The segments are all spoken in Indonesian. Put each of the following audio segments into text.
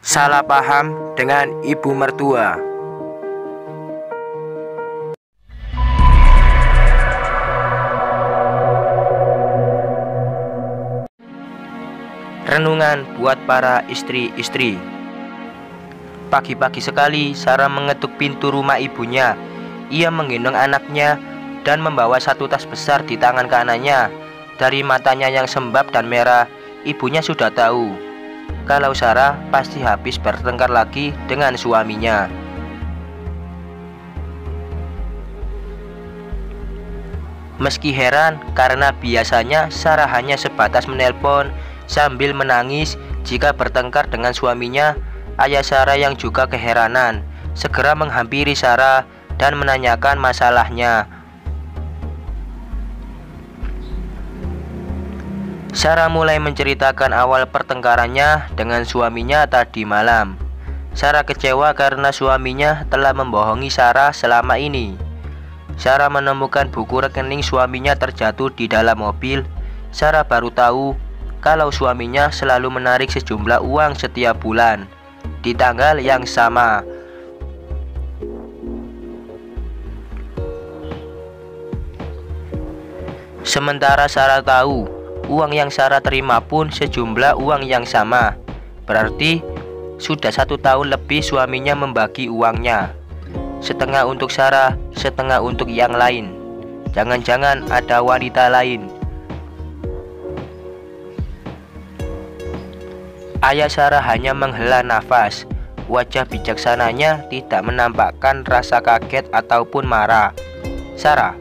Salah paham dengan ibu mertua. Renungan buat para istri-istri. Pagi-pagi sekali Sarah mengetuk pintu rumah ibunya. Ia menggendong anaknya dan membawa satu tas besar di tangan kanannya. Dari matanya yang sembab dan merah, ibunya sudah tahu kalau Sarah pasti habis bertengkar lagi dengan suaminya. Meski heran karena biasanya Sarah hanya sebatas menelpon sambil menangis jika bertengkar dengan suaminya, ayah Sarah yang juga keheranan segera menghampiri Sarah dan menanyakan masalahnya. Sarah mulai menceritakan awal pertengkarannya dengan suaminya tadi malam. Sarah kecewa karena suaminya telah membohongi Sarah selama ini. Sarah menemukan buku rekening suaminya terjatuh di dalam mobil. Sarah baru tahu kalau suaminya selalu menarik sejumlah uang setiap bulan di tanggal yang sama. Sementara Sarah tahu uang yang Sarah terima pun sejumlah uang yang sama. Berarti sudah 1 tahun lebih suaminya membagi uangnya. Setengah untuk Sarah, setengah untuk yang lain. Jangan-jangan ada wanita lain. Ayah Sarah hanya menghela nafas. Wajah bijaksananya tidak menampakkan rasa kaget ataupun marah. Sarah,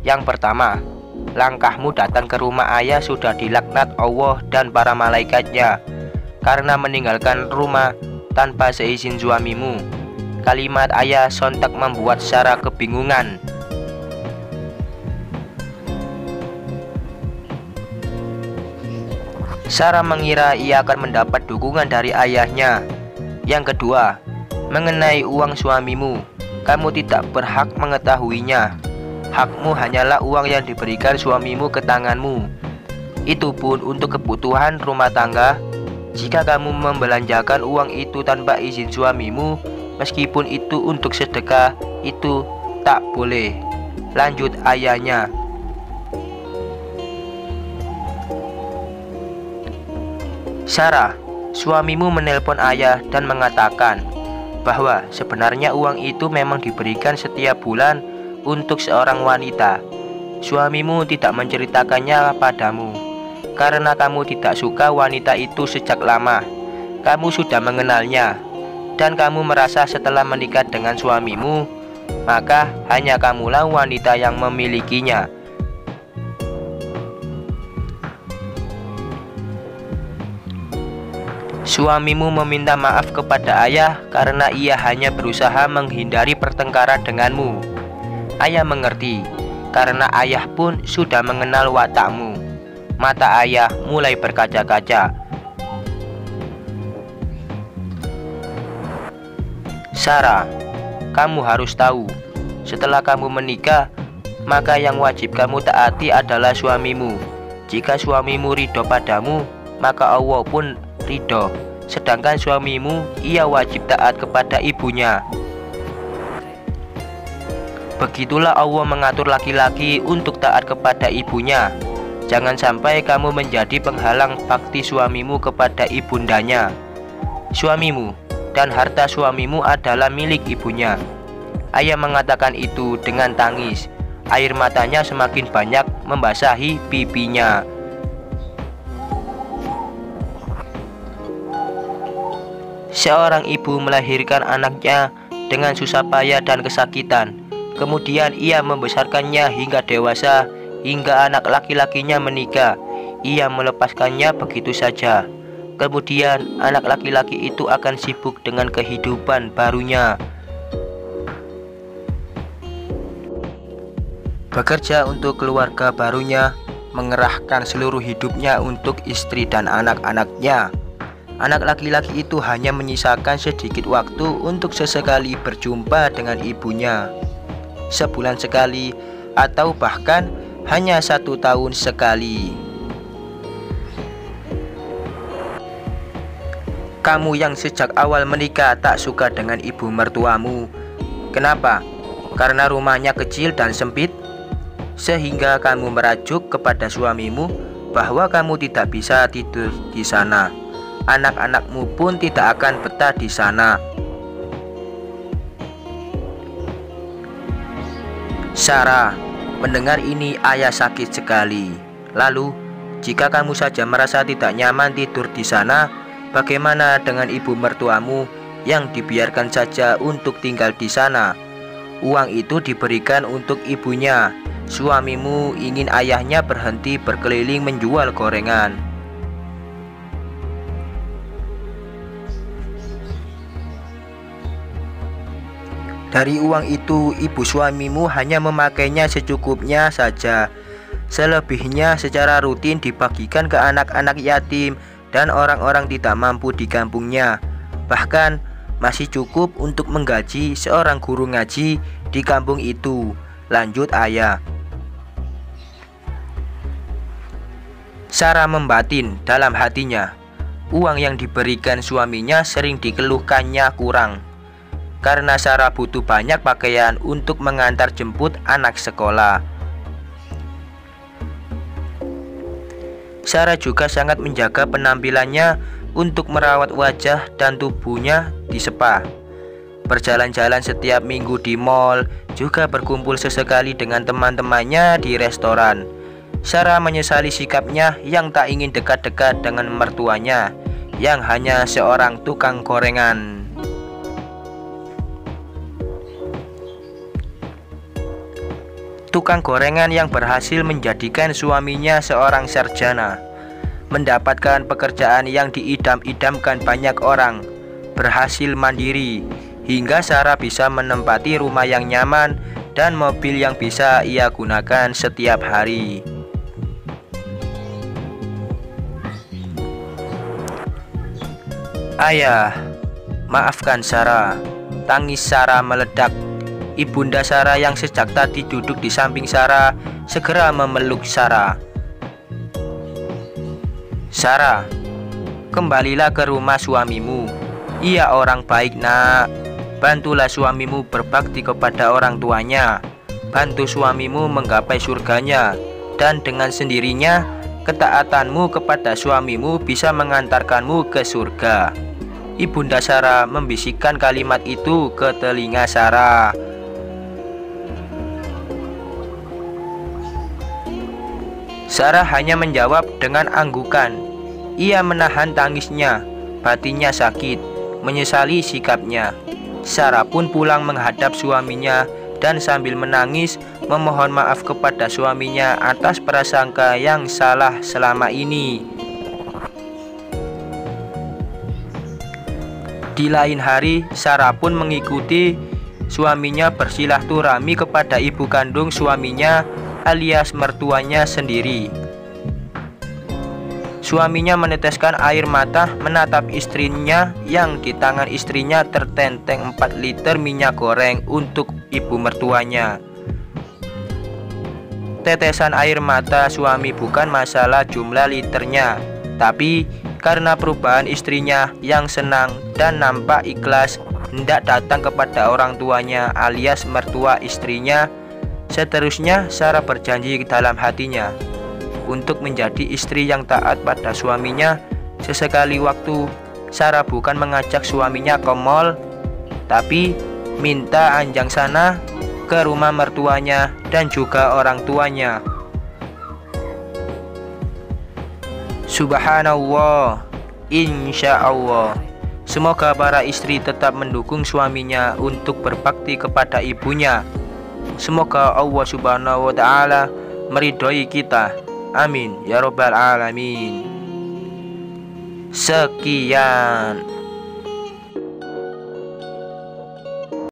yang pertama, langkahmu datang ke rumah ayah sudah dilaknat Allah dan para malaikatnya karena meninggalkan rumah tanpa seizin suamimu. Kalimat ayah sontak membuat Sarah kebingungan. Sarah mengira ia akan mendapat dukungan dari ayahnya. Yang kedua, mengenai uang suamimu, kamu tidak berhak mengetahuinya. Hakmu hanyalah uang yang diberikan suamimu ke tanganmu. Itu pun untuk kebutuhan rumah tangga. Jika kamu membelanjakan uang itu tanpa izin suamimu, meskipun itu untuk sedekah, itu tak boleh. Lanjut ayahnya. Sarah, suamimu menelpon ayah dan mengatakan bahwa sebenarnya uang itu memang diberikan setiap bulan untuk seorang wanita. Suamimu tidak menceritakannya padamu karena kamu tidak suka wanita itu sejak lama. Kamu sudah mengenalnya dan kamu merasa setelah menikah dengan suamimu, maka hanya kamulah wanita yang memilikinya. Suamimu meminta maaf kepada ayah karena ia hanya berusaha menghindari pertengkaran denganmu. Ayah mengerti, karena ayah pun sudah mengenal watakmu. Mata ayah mulai berkaca-kaca. Sarah, kamu harus tahu, setelah kamu menikah, maka yang wajib kamu taati adalah suamimu. Jika suamimu ridho padamu, maka Allah pun ridho. Sedangkan suamimu, ia wajib taat kepada ibunya. Begitulah Allah mengatur laki-laki untuk taat kepada ibunya. Jangan sampai kamu menjadi penghalang bakti suamimu kepada ibundanya. Suamimu dan harta suamimu adalah milik ibunya. Ayah mengatakan itu dengan tangis. Air matanya semakin banyak membasahi pipinya. Seorang ibu melahirkan anaknya dengan susah payah dan kesakitan. Kemudian ia membesarkannya hingga dewasa, hingga anak laki-lakinya menikah. Ia melepaskannya begitu saja. Kemudian anak laki-laki itu akan sibuk dengan kehidupan barunya. Bekerja untuk keluarga barunya, mengerahkan seluruh hidupnya untuk istri dan anak-anaknya. Anak laki-laki itu hanya menyisakan sedikit waktu untuk sesekali berjumpa dengan ibunya. Sebulan sekali atau bahkan hanya 1 tahun sekali. Kamu yang sejak awal menikah tak suka dengan ibu mertuamu. Kenapa? Karena rumahnya kecil dan sempit, sehingga kamu merajuk kepada suamimu bahwa kamu tidak bisa tidur di sana. Anak-anakmu pun tidak akan betah di sana. Sarah, mendengar ini ayah sakit sekali. Lalu, jika kamu saja merasa tidak nyaman tidur di sana, bagaimana dengan ibu mertuamu yang dibiarkan saja untuk tinggal di sana? Uang itu diberikan untuk ibunya. Suamimu ingin ayahnya berhenti berkeliling menjual gorengan. Dari uang itu, ibu suamimu hanya memakainya secukupnya saja. Selebihnya secara rutin dibagikan ke anak-anak yatim dan orang-orang tidak mampu di kampungnya. Bahkan masih cukup untuk menggaji seorang guru ngaji di kampung itu. Lanjut ayah. Sarah membatin dalam hatinya. Uang yang diberikan suaminya sering dikeluhkannya kurang, karena Sarah butuh banyak pakaian untuk mengantar jemput anak sekolah. Sarah juga sangat menjaga penampilannya untuk merawat wajah dan tubuhnya di spa. Berjalan-jalan setiap minggu di mall, juga berkumpul sesekali dengan teman-temannya di restoran. Sarah menyesali sikapnya yang tak ingin dekat-dekat dengan mertuanya, yang hanya seorang tukang gorengan. Tukang gorengan yang berhasil menjadikan suaminya seorang sarjana, mendapatkan pekerjaan yang diidam-idamkan banyak orang, berhasil mandiri, hingga Sarah bisa menempati rumah yang nyaman dan mobil yang bisa ia gunakan setiap hari. Ayah, maafkan Sarah. Tangis Sarah meledak. Ibunda Sarah yang sejak tadi duduk di samping Sarah segera memeluk Sarah. Sarah, kembalilah ke rumah suamimu. Ia orang baik, nak. Bantulah suamimu berbakti kepada orang tuanya. Bantu suamimu menggapai surganya. Dan dengan sendirinya, ketaatanmu kepada suamimu bisa mengantarkanmu ke surga. Ibunda Sarah membisikkan kalimat itu ke telinga Sarah. Sarah hanya menjawab dengan anggukan. Ia menahan tangisnya, batinnya sakit, menyesali sikapnya. Sarah pun pulang menghadap suaminya dan sambil menangis memohon maaf kepada suaminya atas prasangka yang salah selama ini. Di lain hari, Sarah pun mengikuti suaminya bersilaturahmi kepada ibu kandung suaminya alias mertuanya sendiri. Suaminya meneteskan air mata menatap istrinya yang di tangan istrinya tertenteng 4 liter minyak goreng untuk ibu mertuanya. Tetesan air mata suami bukan masalah jumlah liternya, tapi karena perubahan istrinya yang senang dan nampak ikhlas hendak datang kepada orang tuanya alias mertua istrinya. Seterusnya Sarah berjanji dalam hatinya untuk menjadi istri yang taat pada suaminya. Sesekali waktu Sarah bukan mengajak suaminya ke mall, tapi minta anjang sana ke rumah mertuanya dan juga orang tuanya. Subhanallah, insya Allah. Semoga para istri tetap mendukung suaminya untuk berbakti kepada ibunya. Semoga Allah Subhanahu wa Ta'ala meridhoi kita. Amin ya Rabbal Alamin. Sekian.